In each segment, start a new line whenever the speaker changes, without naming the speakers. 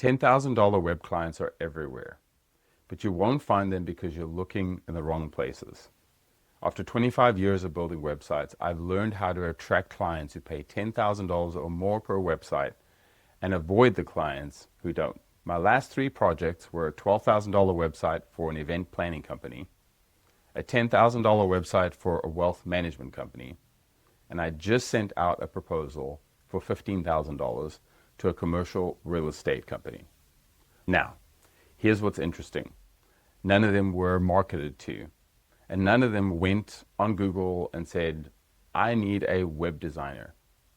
$10,000 web clients are everywhere, but you won't find them because you're looking in the wrong places. After 25 years of building websites, I've learned how to attract clients who pay $10,000 or more per website and avoid the clients who don't. My last 3 projects were a $12,000 website for an event planning company, a $10,000 website for a wealth management company, and I just sent out a proposal for $15,000 to a commercial real estate company. Now, here's what's interesting. None of them were marketed to, and none of them went on Google and said, I need a web designer.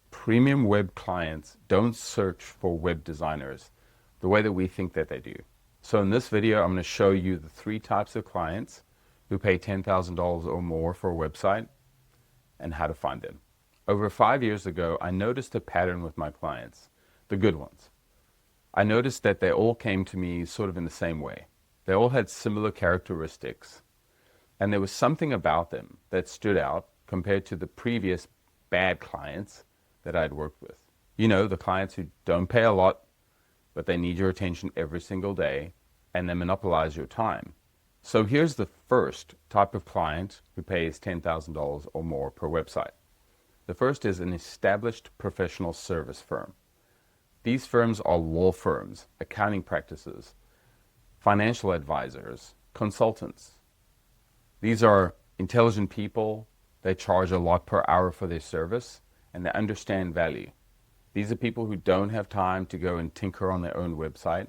Premium web clients don't search for web designers the way that we think that they do. So in this video, I'm going to show you the 3 types of clients who pay $10,000 or more for a website and how to find them. Over 5 years ago, I noticed a pattern with my clients, the good ones. I noticed that they all came to me sort of in the same way. They all had similar characteristics, and there was something about them that stood out compared to the previous bad clients that I'd worked with. You know, the clients who don't pay a lot, but they need your attention every single day, and they monopolize your time. So here's the first type of client who pays $10,000 or more per website. The first is an established professional service firm. These firms are law firms, accounting practices, financial advisors, consultants. These are intelligent people. They charge a lot per hour for their service, and they understand value. These are people who don't have time to go and tinker on their own website,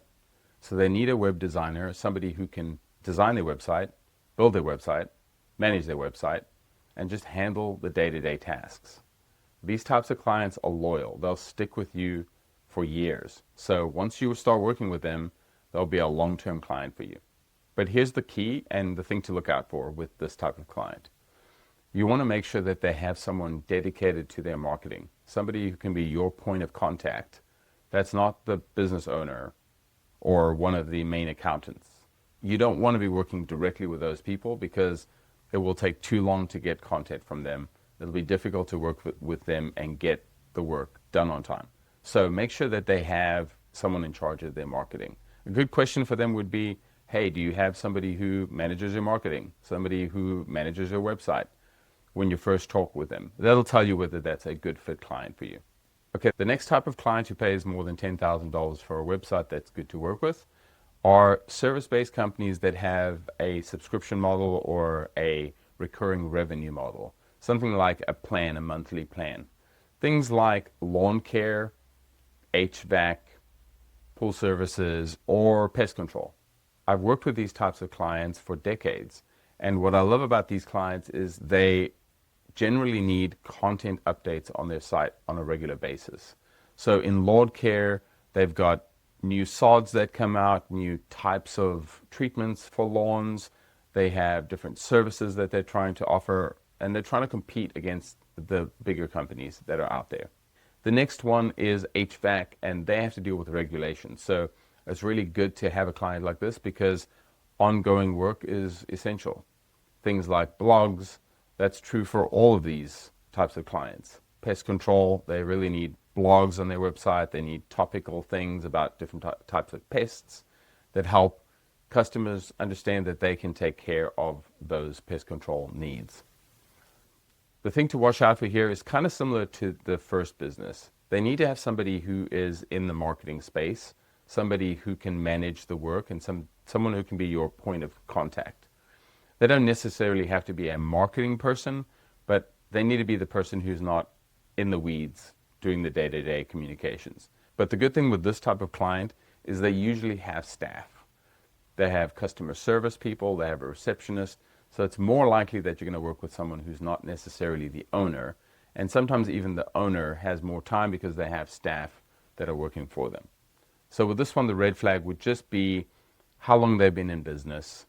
so they need a web designer, somebody who can design their website, build their website, manage their website, and just handle the day-to-day tasks. These types of clients are loyal. They'll stick with you for years. So once you start working with them, they'll be a long-term client for you. But here's the key and the thing to look out for with this type of client. You want to make sure that they have someone dedicated to their marketing, somebody who can be your point of contact. That's not the business owner or one of the main accountants. You don't want to be working directly with those people because it will take too long to get content from them. It'll be difficult to work with them and get the work done on time. So make sure that they have someone in charge of their marketing. A good question for them would be, hey, do you have somebody who manages your marketing? Somebody who manages your website? When you first talk with them, that'll tell you whether that's a good fit client for you. Okay, the next type of client who pays more than $10,000 for a website that's good to work with are service-based companies that have a subscription model or a recurring revenue model, something like a plan, a monthly plan. Things like lawn care, HVAC, pool services, or pest control. I've worked with these types of clients for decades, and what I love about these clients is they generally need content updates on their site on a regular basis. So in lawn care, they've got new sods that come out, new types of treatments for lawns. They have different services that they're trying to offer, and they're trying to compete against the bigger companies that are out there. The next one is HVAC, and they have to deal with regulations. So it's really good to have a client like this because ongoing work is essential. Things like blogs, that's true for all of these types of clients. Pest control, they really need blogs on their website. They need topical things about different types of pests that help customers understand that they can take care of those pest control needs. The thing to watch out for here is kind of similar to the first business. They need to have somebody who is in the marketing space, somebody who can manage the work, and someone who can be your point of contact. They don't necessarily have to be a marketing person, but they need to be the person who's not in the weeds doing the day-to-day communications. But the good thing with this type of client is they usually have staff. They have customer service people, they have a receptionist, so it's more likely that you're going to work with someone who's not necessarily the owner, and sometimes even the owner has more time because they have staff that are working for them. So with this one, the red flag would just be how long they've been in business.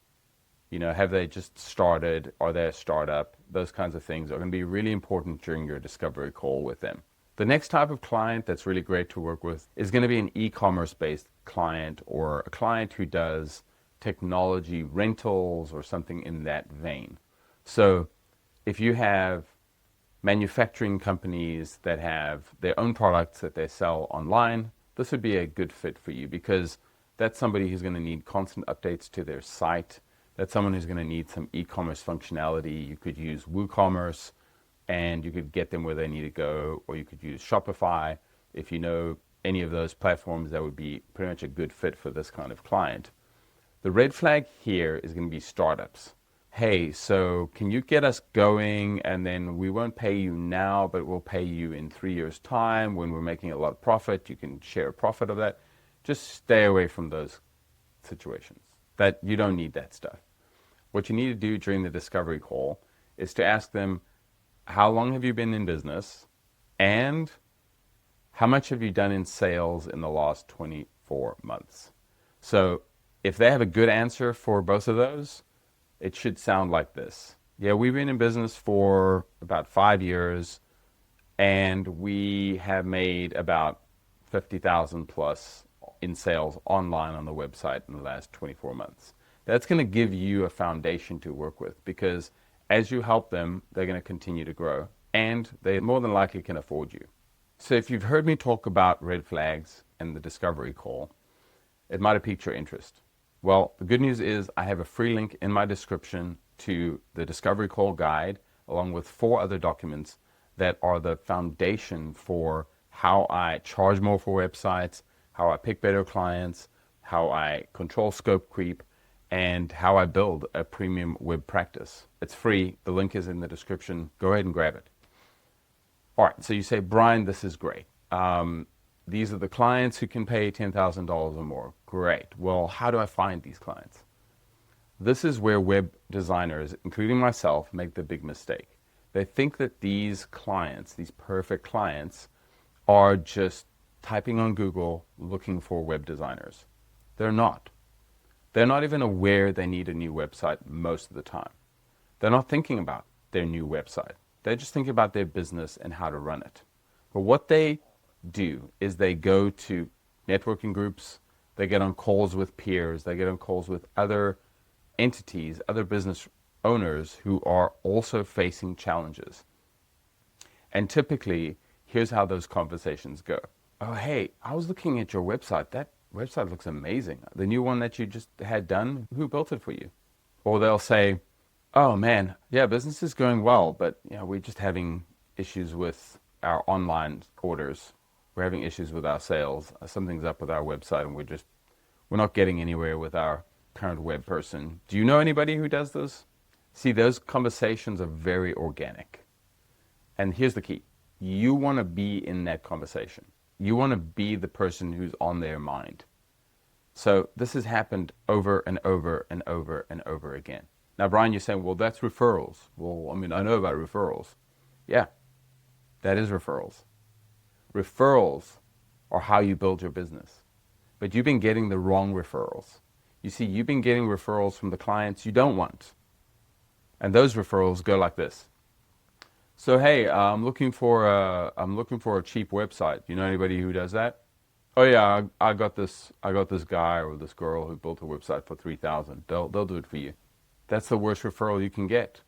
You know, have they just started? Are they a startup? Those kinds of things are going to be really important during your discovery call with them. The next type of client that's really great to work with is going to be an e-commerce based client or a client who does technology rentals or something in that vein. So if you have manufacturing companies that have their own products that they sell online, this would be a good fit for you because that's somebody who's going to need constant updates to their site. That's someone who's going to need some e-commerce functionality. You could use WooCommerce and you could get them where they need to go, or you could use Shopify. If you know any of those platforms, that would be pretty much a good fit for this kind of client. The red flag here is going to be startups. Hey, so can you get us going, and then we won't pay you now, but we'll pay you in 3 years' time when we're making a lot of profit. You can share a profit of that. Just stay away from those situations. That you don't need that stuff. What you need to do during the discovery call is to ask them, how long have you been in business, and how much have you done in sales in the last 24 months? So if they have a good answer for both of those, it should sound like this. Yeah, we've been in business for about 5 years, and we have made about 50,000 plus in sales online on the website in the last 24 months. That's going to give you a foundation to work with, because as you help them, they're going to continue to grow, and they more than likely can afford you. So if you've heard me talk about red flags and the discovery call, it might have piqued your interest. Well, the good news is I have a free link in my description to the discovery call guide, along with 4 other documents that are the foundation for how I charge more for websites, how I pick better clients, how I control scope creep, and how I build a premium web practice. It's free. The link is in the description. Go ahead and grab it. All right, so you say, Brian, this is great. These are the clients who can pay $10,000 or more. Great. Well, how do I find these clients? This is where web designers, including myself, make the big mistake. They think that these clients, these perfect clients, are just typing on Google looking for web designers. They're not. They're not even aware they need a new website most of the time. They're not thinking about their new website. They're just thinking about their business and how to run it. But what they do is they go to networking groups, they get on calls with peers, they get on calls with other entities, other business owners who are also facing challenges. And typically, here's how those conversations go. Oh, hey, I was looking at your website. That website looks amazing. The new one that you just had done, who built it for you? Or they'll say, oh man, yeah, business is going well, but we're just having issues with our online orders. We're having issues with our sales. Something's up with our website, and we're not getting anywhere with our current web person. Do you know anybody who does this? See, those conversations are very organic. And here's the key. You want to be in that conversation. You want to be the person who's on their mind. So this has happened over and over and over and over again. Now, Brian, you're saying, well, that's referrals. Well, I know about referrals. Yeah, that is referrals. Referrals are how you build your business. But you've been getting the wrong referrals. You see, you've been getting referrals from the clients you don't want. And those referrals go like this. So, hey, I'm looking for a cheap website. You know anybody who does that? Oh yeah, I got this guy or this girl who built a website for $3,000. They'll do it for you. That's the worst referral you can get.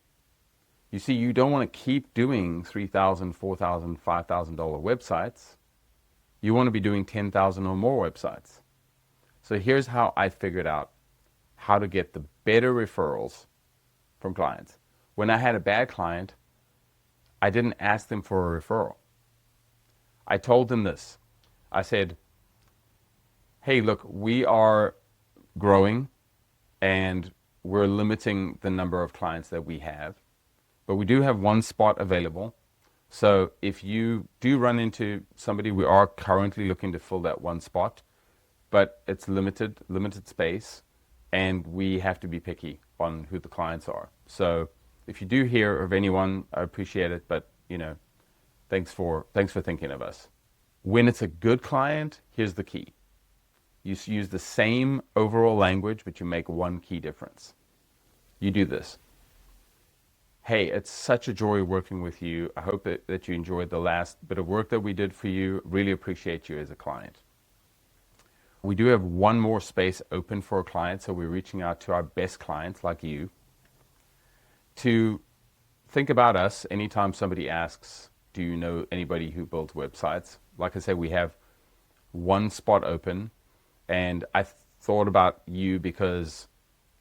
You see, you don't want to keep doing $3,000, $4,000, $5,000 websites. You want to be doing 10,000 or more websites. So here's how I figured out how to get the better referrals from clients. When I had a bad client, I didn't ask them for a referral. I told them this. I said, hey, look, we are growing and we're limiting the number of clients that we have, but we do have one spot available. So if you do run into somebody, we are currently looking to fill that one spot, but it's limited space, and we have to be picky on who the clients are. So if you do hear of anyone, I appreciate it, but thanks for thinking of us. When it's a good client, here's the key. You use the same overall language, but you make one key difference. You do this. Hey, it's such a joy working with you. I hope that you enjoyed the last bit of work that we did for you. Really appreciate you as a client. We do have one more space open for a client, so we're reaching out to our best clients like you to think about us anytime somebody asks, do you know anybody who builds websites? Like I said, we have one spot open, and I thought about you because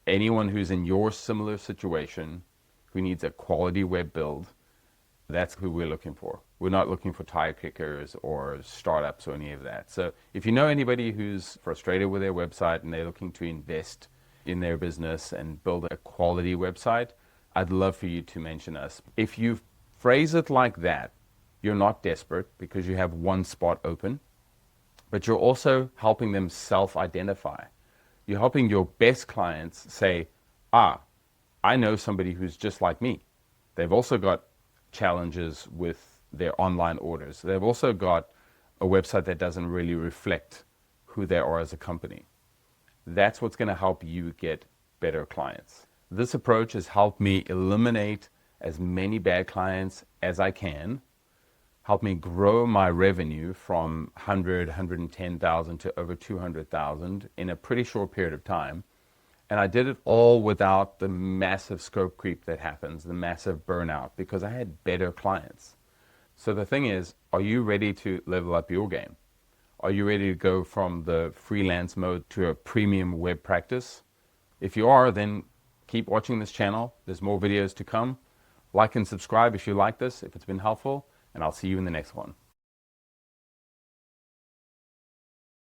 anyone who's in your similar situation who needs a quality web build, that's who we're looking for. We're not looking for tire kickers or startups or any of that. So if you know anybody who's frustrated with their website and they're looking to invest in their business and build a quality website, I'd love for you to mention us. If you phrase it like that, you're not desperate because you have one spot open, but you're also helping them self-identify. You're helping your best clients say, I know somebody who's just like me. They've also got challenges with their online orders. They've also got a website that doesn't really reflect who they are as a company. That's what's going to help you get better clients. This approach has helped me eliminate as many bad clients as I can, helped me grow my revenue from 100, 110,000 to over 200,000 in a pretty short period of time. And I did it all without the massive scope creep that happens, the massive burnout, because I had better clients. So the thing is, are you ready to level up your game? Are you ready to go from the freelance mode to a premium web practice? If you are, then keep watching this channel. There's more videos to come. Like and subscribe if you like this, if it's been helpful, and I'll see you in the next one.